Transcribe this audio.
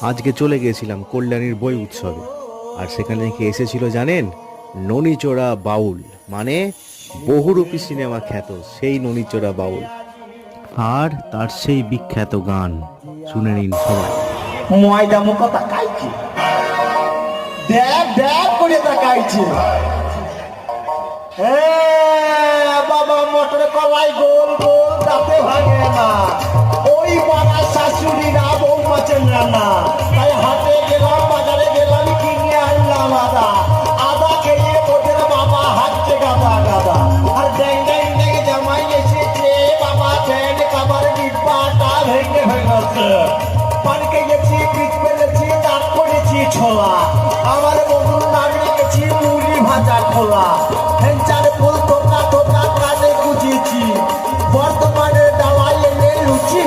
আজকে চলে গিয়েছিলাম কল্যাণীর বই উৎসবে, আর সেখানে কি এসেছিল জানেন? ননিচোড়া বাউল, মানে বহুরূপী সিনেমা খ্যাত সেই ননিচোড়া বাউল, আর তার সেই বিখ্যাত গান শুনে নিন সবাই। ময়দা মুখো তাকাইছে, দেখ দেখ করে তাকাইছে। হে বাবা, মোটর কলাই গোল গোল তাতে ভাঙে না। ওই পাড়ার শাশুড়িরা বৌমা চেনা না, তাই হাটে গেলাম, বাজারে গেলাম, কিনে আনলাম আদা। আদা খেয়ে ওদের বাবা হাঁটছে গাদা গাদা। আর ড্যাং ড্যাং ড্যাং জামাই এসেছে বাবা, ফ্যান কাবার ডিব্বাটা ভেঙে ফেলেছে। পান খেয়েছি, পিঠ ফেলেছি, দাঁত করেছি ছোলা। আমার বন্ধুর নাম রেখেছি মুড়ি ভাজা খোলা। হেঞ্চার ফুল থোকা থোকা কানে গুজিয়েছি, বর্তমানে ডালাই এনে লুচি